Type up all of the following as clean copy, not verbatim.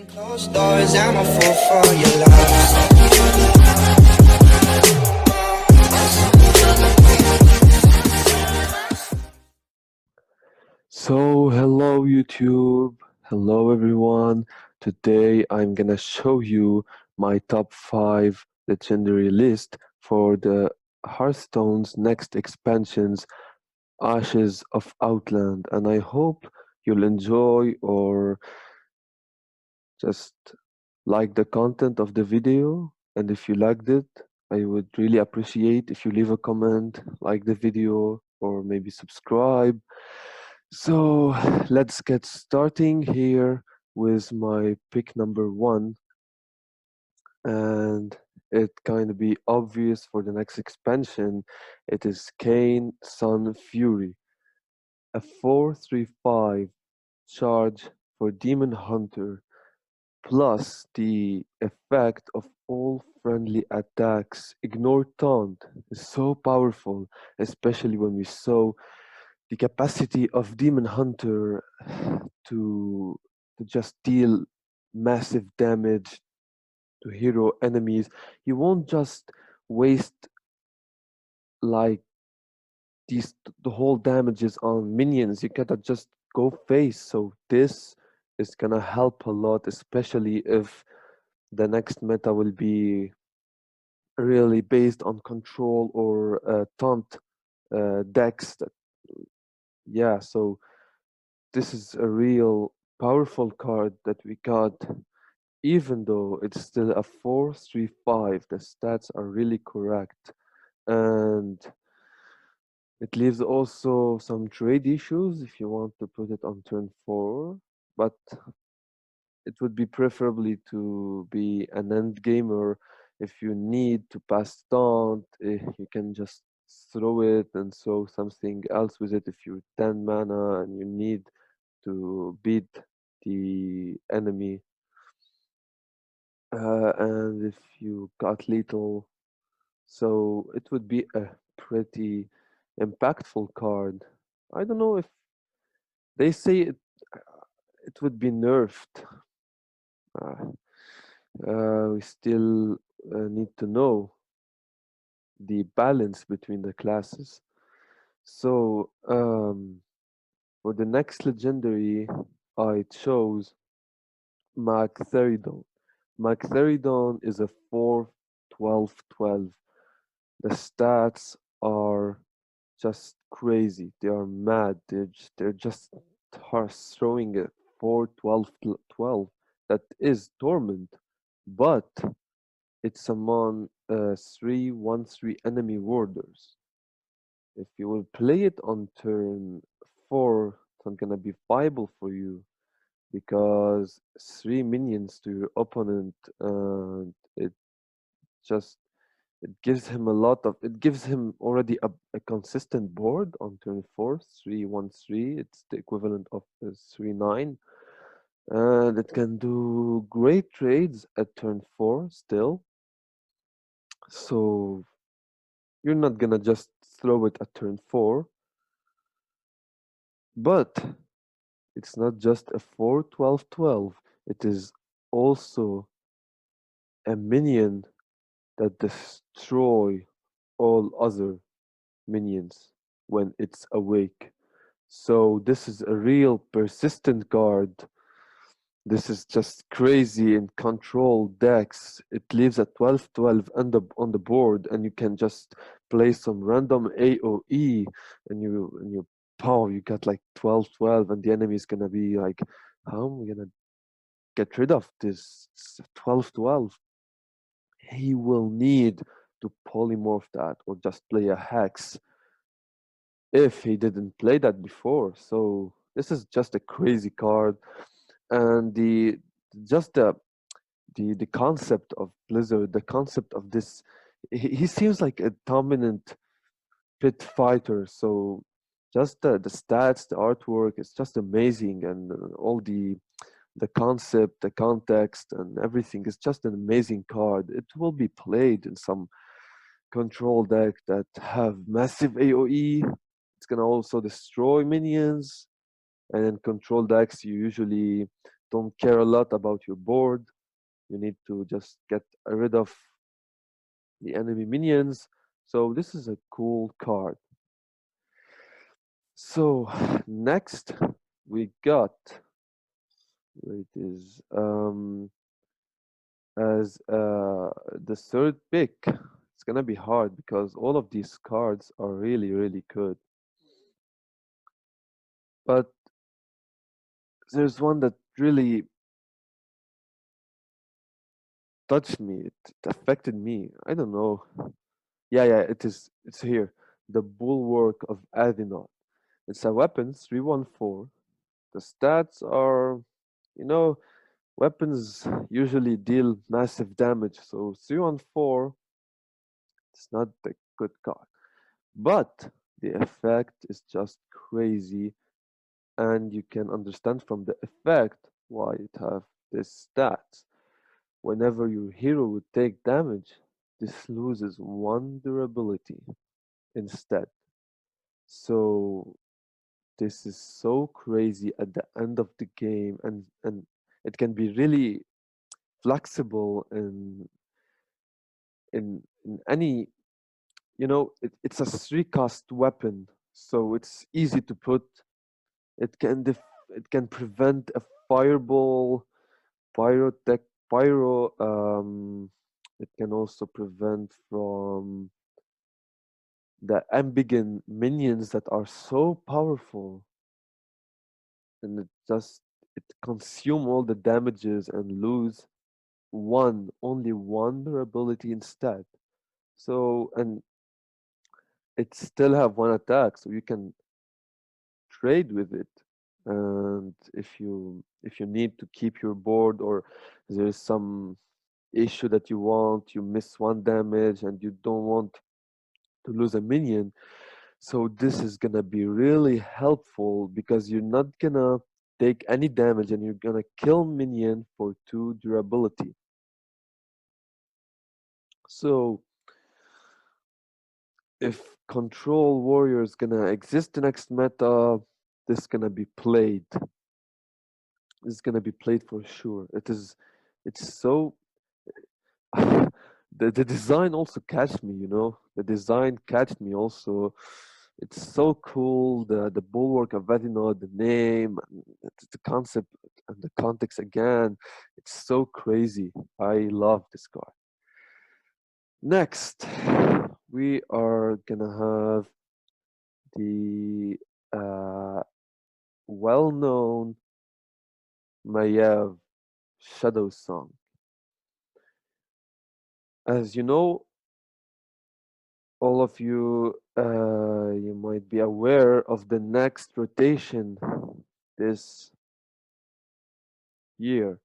Closed doors, I'm a fool for your love. So, hello YouTube, hello everyone. Today I'm gonna show you my top 5 legendary list for the Hearthstone's next expansions, Ashes of Outland, and I hope you'll enjoy or just like the content of the video. And if you liked it, I would really appreciate if you leave a comment, like the video, or maybe subscribe. So let's get starting here with my pick number 1, and it kind of be obvious for the next expansion. It is Kanefury, a 4/3/5 charge for Demon Hunter, plus the effect of all friendly attacks. Ignore taunt is so powerful, especially when we saw the capacity of Demon Hunter to just deal massive damage to hero enemies. You won't just waste like these the whole damages on minions. You gotta just go face. So this is gonna help a lot, especially if the next meta will be really based on control or taunt decks. Yeah, so this is a real powerful card that we got, even though it's still a 4/3/5. The stats are really correct, and it leaves also some trade issues if you want to put it on turn 4, but it would be preferably to be an end gamer. If you need to pass taunt, you can just throw it and throw something else with it if you're 10 mana and you need to beat the enemy. And if you got lethal, so it would be a pretty impactful card. I don't know if they say it would be nerfed. Uh, we still need to know the balance between the classes. So for the next legendary, I chose Maiev. Maiev is a 4/12/12. The stats are just crazy. They are mad. They're just throwing a 4/12/12 that is dormant, but it summon 3/1/3 enemy warders. If you will play it on turn 4, it's not gonna be viable for you because 3 minions to your opponent, and it just it gives him already a consistent board on turn 4, 3/1/3. It's the equivalent of 3/9, and it can do great trades at turn 4 still. So you're not gonna just throw it at turn 4, but it's not just a 4/12/12. It is also a minion that destroy all other minions when it's awake. So this is a real persistent card. This is just crazy in control decks. It leaves a 12/12 on the board, and you can just play some random AoE, and you pow, you got like 12/12, and the enemy is gonna be like, how am I gonna get rid of this 12/12? He will need to polymorph that or just play a hex if he didn't play that before. So this is just a crazy card, and just the concept of Blizzard, the concept of this, he seems like a dominant pit fighter. So just the stats, the artwork, it's just amazing, and all the concept, the context, and everything is just an amazing card. It will be played in some control deck that have massive AoE. It's gonna also destroy minions, and in control decks you usually don't care a lot about your board. You need to just get rid of the enemy minions. So this is a cool card. So next we got where it is as the third pick. It's gonna be hard because all of these cards are really good. But there's one that really touched me. It affected me. I don't know. Yeah, it is. It's here. The Bulwark of Athena. It's a weapon, 314. The stats are, you know, weapons usually deal massive damage, so 314 is not a good card. But the effect is just crazy, and you can understand from the effect why it have this stats. Whenever your hero would take damage, this loses one durability instead. So this is so crazy at the end of the game, and it can be really flexible in any, it's a three cost weapon, so it's easy to put. It can prevent a fireball, pyrotech, pyro. It can also prevent from the ambiguous minions that are so powerful, and it consume all the damages and lose only one durability instead. So, and it still have one attack, so you can trade with it. And if you need to keep your board, or there's some issue that you miss one damage and you don't want to lose a minion, so this is gonna be really helpful because you're not gonna take any damage and you're gonna kill minion for 2 durability. So if control warrior is gonna exist the next meta, this is gonna be played. This is gonna be played for sure. It's so the design also catch me, The design catch me also. It's so cool. The bulwark of Vedino, the name, and the concept and the context again. It's so crazy. I love this card. Next, we are gonna have the well-known Maiev Shadow Song. As you know, all of you, you might be aware of the next rotation this year,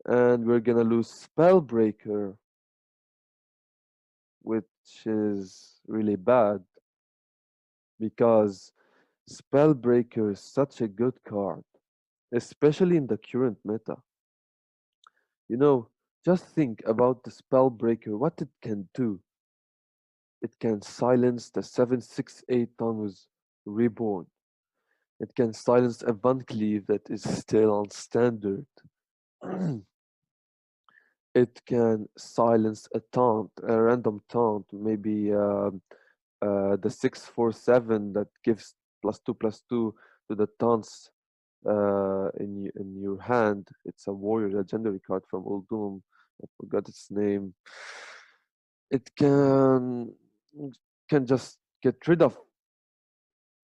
and we're gonna lose Spellbreaker, which is really bad because Spellbreaker is such a good card, especially in the current meta. You know, just think about the Spellbreaker, what it can do. It can silence the 768 Tonus Reborn. It can silence a Van Cleave that is still on standard. It can silence a taunt, a random taunt, maybe the 647 that gives +2/+2 to the taunts in your hand. It's a warrior legendary card from Uldum. I forgot its name. It can just get rid of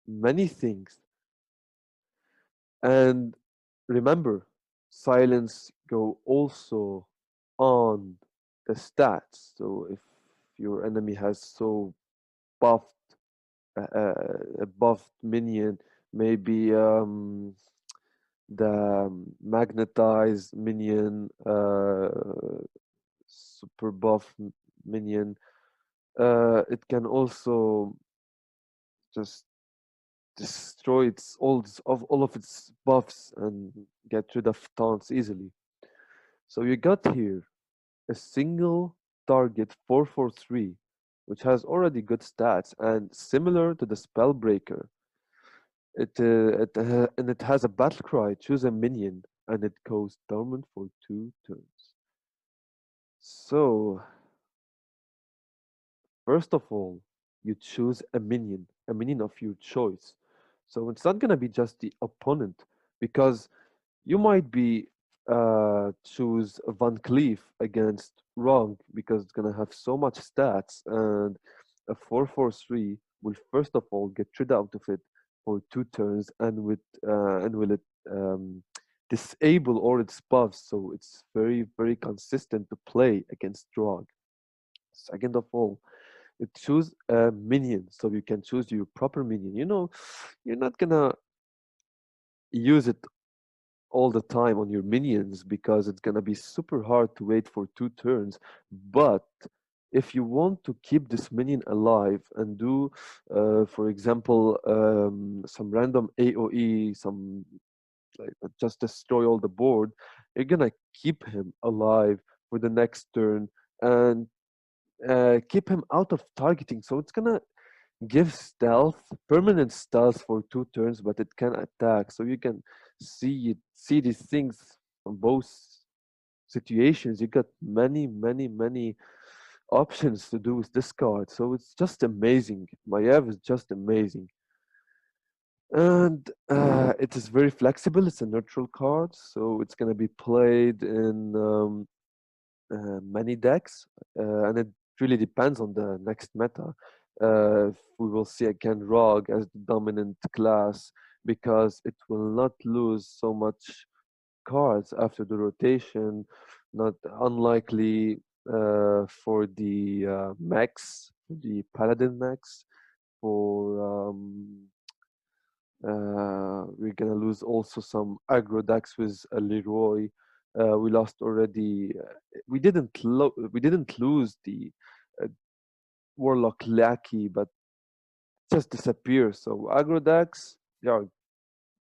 many things. And remember, silence go also on the stats. So if your enemy has so buffed a buffed minion, maybe the magnetized minion, super buff minion, it can also just destroy all of its buffs and get rid of taunts easily. So you got here a single target 443, which has already good stats and similar to the Spellbreaker. And it has a battle cry, choose a minion. and it goes dormant for 2 turns. So, first of all, you choose a minion of your choice. So it's not gonna be just the opponent, because you might be choose Van Cleef against Wrong because it's gonna have so much stats, and a 4/4/3 will first of all get rid out of it for 2 turns, and will it disable all its buffs, so it's very consistent to play against Drog. Second of all, you choose a minion, so you can choose your proper minion. You're not gonna use it all the time on your minions because it's gonna be super hard to wait for 2 turns. But if you want to keep this minion alive and do, for example, some random AOE, some like just destroy all the board, you're gonna keep him alive for the next turn and keep him out of targeting. So it's gonna give stealth, permanent stealth for 2 turns, but it can attack. So you can see these things from both situations. You got many options to do with this card. So it's just amazing. Maiev is just amazing. And it is very flexible. It's a neutral card, so it's gonna be played in many decks, and it really depends on the next meta. We will see again Rogue as the dominant class because it will not lose so much cards after the rotation, not unlikely for the mechs, the Paladin mechs. For we're gonna lose also some aggro decks with Leroy. We lost already. We didn't lose the uh, Warlock Lackey, but just disappear. So aggro decks, they are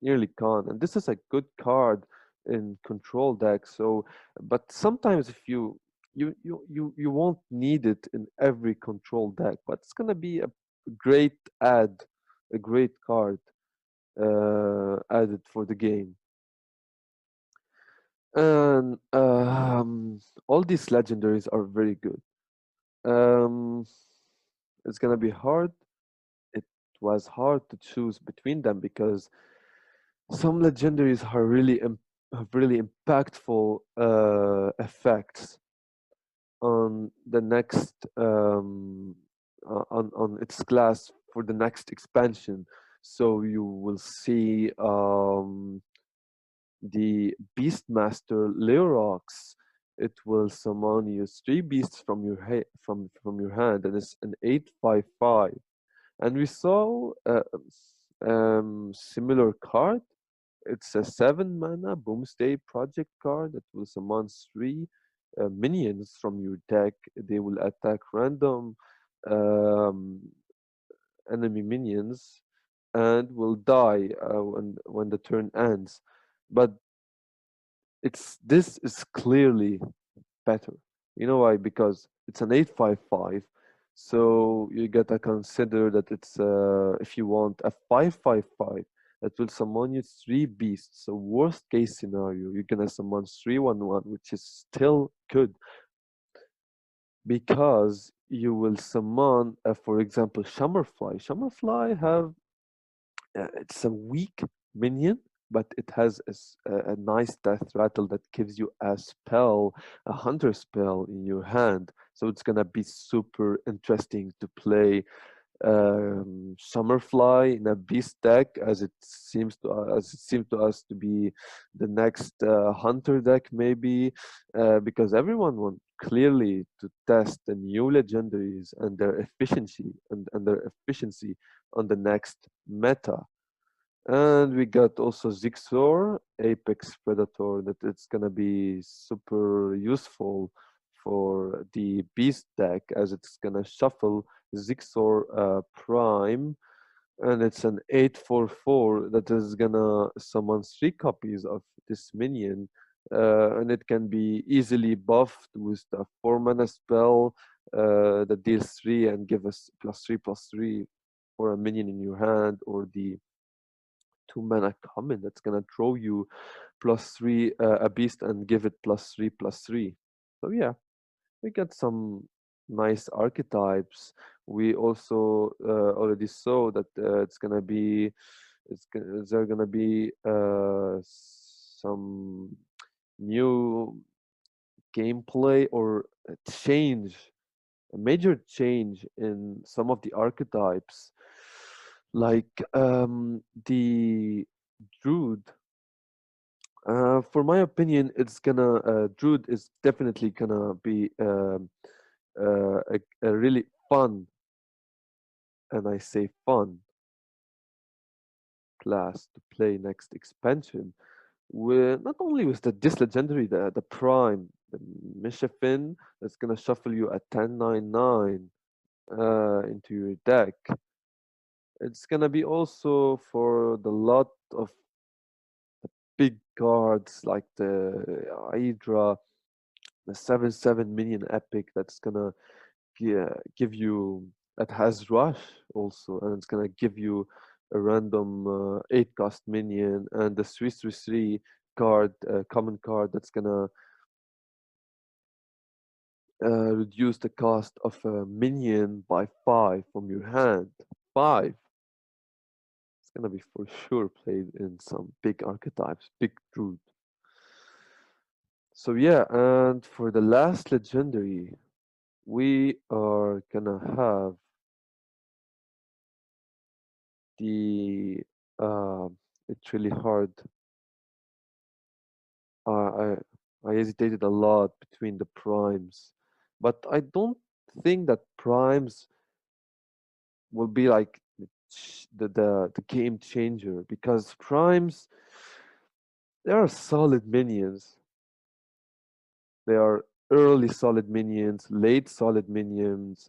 nearly gone, and this is a good card in control decks. So, but sometimes if you won't need it in every control deck, but it's gonna be a great add, a great card added for the game. And all these legendaries are very good. Um, it's gonna be hard. It was hard to choose between them because some legendaries are have really impactful effects on the next on its class for the next expansion. So you will see the Beastmaster Leorox. It will summon you 3 beasts from your from your hand, and it's an 8/5/5. And we saw a similar card. It's a 7 mana Boomstay Project card that will summon 3 minions from your deck. They will attack random um, enemy minions and will die when the turn ends. But this is clearly better. You know why? Because it's an 8/5/5. So you gotta consider that it's if you want a 5/5/5 that will summon you 3 beasts. So worst case scenario, you're gonna summon 3/1/1, which is still good because you will summon, for example, Summerfly. Summerfly have it's a weak minion, but it has a nice death rattle that gives you a spell, a hunter spell in your hand. So it's gonna be super interesting to play Summerfly in a beast deck, as it seems to us to be the next hunter deck, maybe, because everyone wants clearly to test the new legendaries and their efficiency and their efficiency on the next meta. And we got also Zigzor, Apex Predator, that it's gonna be super useful for the Beast deck as it's gonna shuffle Zigzor Prime, and it's an 8/4/4 that is gonna summon 3 copies of this minion, and it can be easily buffed with the 4 mana spell that deals 3 and give us +3/+3 for a minion in your hand, or the 2 mana common that's gonna throw you +3 a beast and give it +3/+3. So yeah, we got some nice archetypes. We also already saw that there gonna be some new gameplay or a major change in some of the archetypes, like the Drude. For my opinion, Drude is definitely gonna be a really fun, and I say fun, class to play next expansion. With not only with this legendary, the Prime, the Mishafin, that's gonna shuffle you a 10/9/9 into your deck. It's gonna be also for the lot of big cards like the Hydra, the 7/7 minion epic that's gonna give you, that has rush also, and it's gonna give you a random 8 cost minion, and the 3/3 card, common card, that's gonna reduce the cost of a minion by 5 from your hand. 5. It's gonna be for sure played in some big archetypes, big Druid. So yeah, and for the last legendary, we are gonna have the it's really hard. I I hesitated a lot between the primes, but I don't think that primes will be like the game changer, because primes, they are solid minions. They are early solid minions, late solid minions,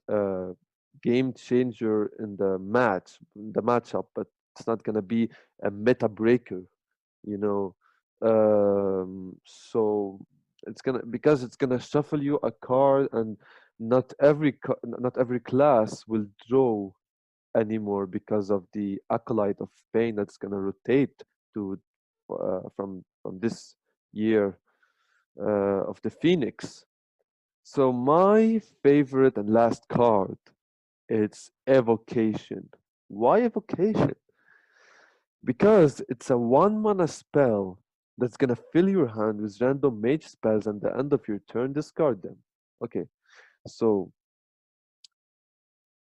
game changer in the matchup, but it's not gonna be a meta breaker, you know. So it's gonna shuffle you a card, and not every class will draw anymore because of the acolyte of pain that's gonna rotate to from this year of the Phoenix. So my favorite and last card, it's Evocation. Why Evocation? Because it's a 1 mana spell that's gonna fill your hand with random mage spells, and at the end of your turn discard them. Okay, so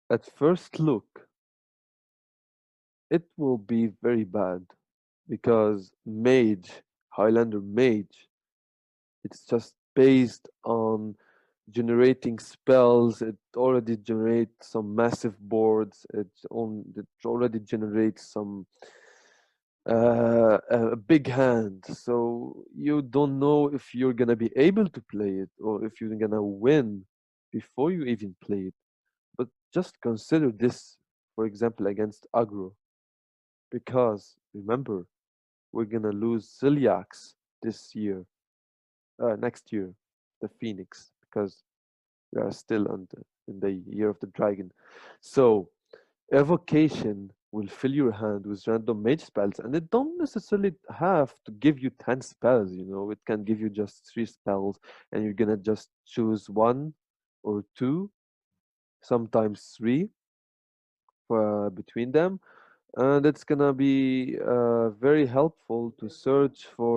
at first look, it will be very bad, because mage, Highlander mage, it's just based on generating spells. It already generates some massive boards. It already generates some a big hand. So you don't know if you're gonna be able to play it, or if you're gonna win before you even play it. But just consider this, for example, against aggro, because remember, we're gonna lose Celiacs this year, next year, the Phoenix, because we are still in the year of the dragon. So evocation will fill your hand with random mage spells, and it don't necessarily have to give you 10 spells, it can give you just 3 spells, and you're gonna just choose 1 or 2, sometimes 3 between them, and it's gonna be very helpful to search for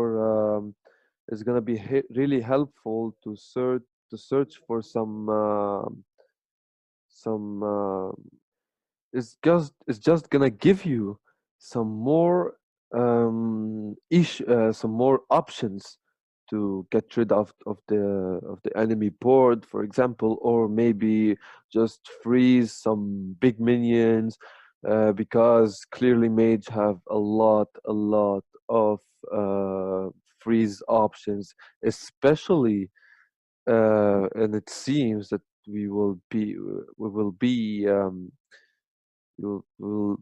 it's gonna be really helpful to search for some it's just gonna give you some more some more options to get rid of the enemy board, for example, or maybe just freeze some big minions, because clearly mage have a lot of freeze options, especially and it seems that we will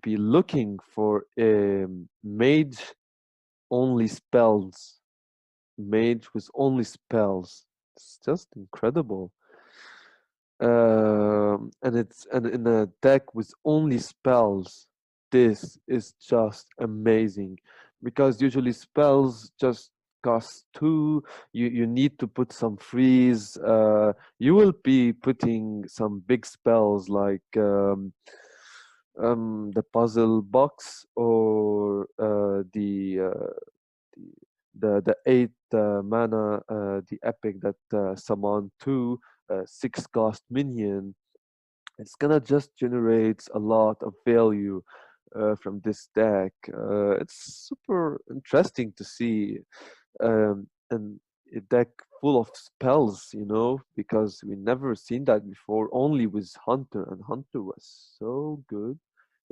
be looking for mage only spells, mage with only spells. It's just incredible. And in a deck with only spells, this is just amazing because usually spells just cost two. You need to put some freeze. You will be putting some big spells like the puzzle box or the eight mana, the epic that summon two 6 cost minion. It's gonna just generates a lot of value from this deck. It's super interesting to see, and a deck full of spells, because we never seen that before. Only with Hunter, and Hunter was so good.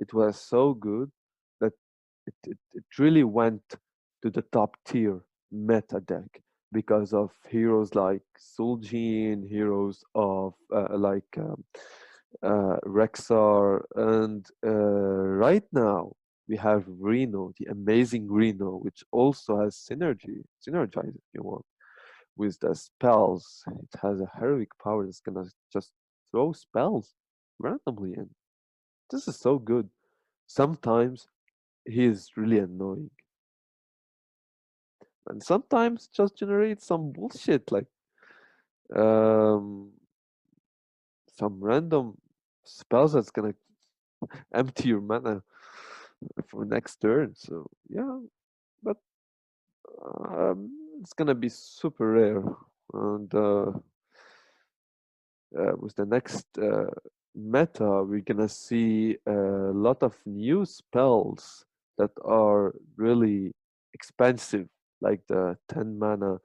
It was so good that it really went to the top tier meta deck because of heroes like Suljin, heroes of Rexar, and right now we have Reno, the amazing Reno, which also has synergize if you want, with the spells. It has a heroic power that's gonna just throw spells randomly, and this is so good. Sometimes he is really annoying, and sometimes just generates some bullshit like um, some random spells that's gonna empty your mana for next turn. So yeah, but it's gonna be super rare, and with the next meta, we're gonna see a lot of new spells that are really expensive, like the 10 mana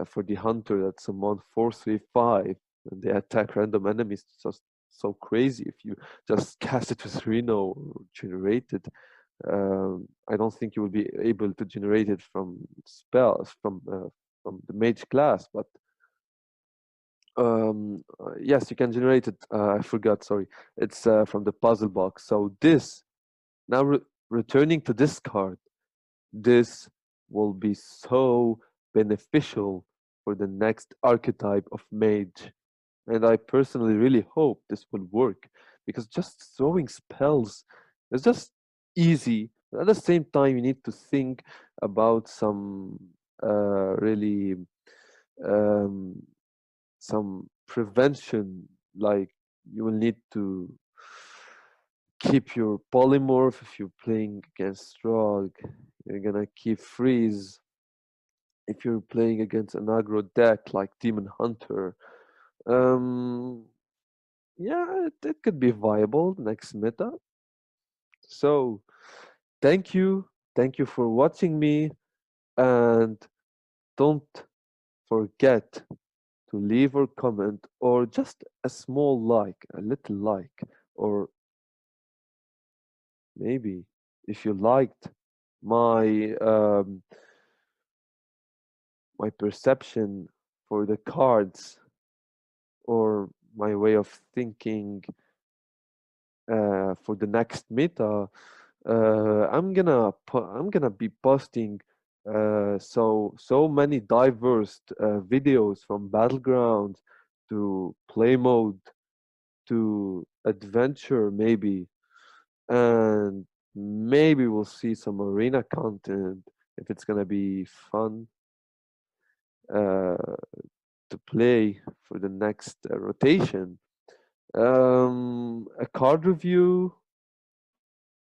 for the hunter that summon 4/3/5, and they attack random enemies. It's just so crazy if you just cast it with Reno or generate it. I don't think you will be able to generate it from spells from the mage class, but yes, you can generate it. I forgot. Sorry, it's from the puzzle box. So this now returning to this card, this will be so beneficial for the next archetype of mage. And I personally really hope this will work because just throwing spells is just easy. But at the same time, you need to think about really um, some prevention. Like you will need to keep your polymorph if you're playing against Rogue. You're gonna keep freeze if you're playing against an aggro deck like Demon Hunter. Um, yeah, it could be viable next meta. So thank you for watching me, and don't forget to leave a comment or just a small like, a little like, or maybe if you liked my my perception for the cards or my way of thinking for the next meta, I'm gonna be posting so many diverse videos from battleground to play mode to adventure maybe, and maybe we'll see some arena content if it's gonna be fun uh, to play for the next rotation. A card review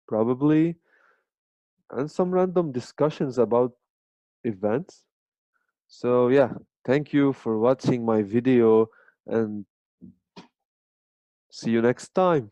probably, and some random discussions about events. So yeah, thank you for watching my video, and see you next time.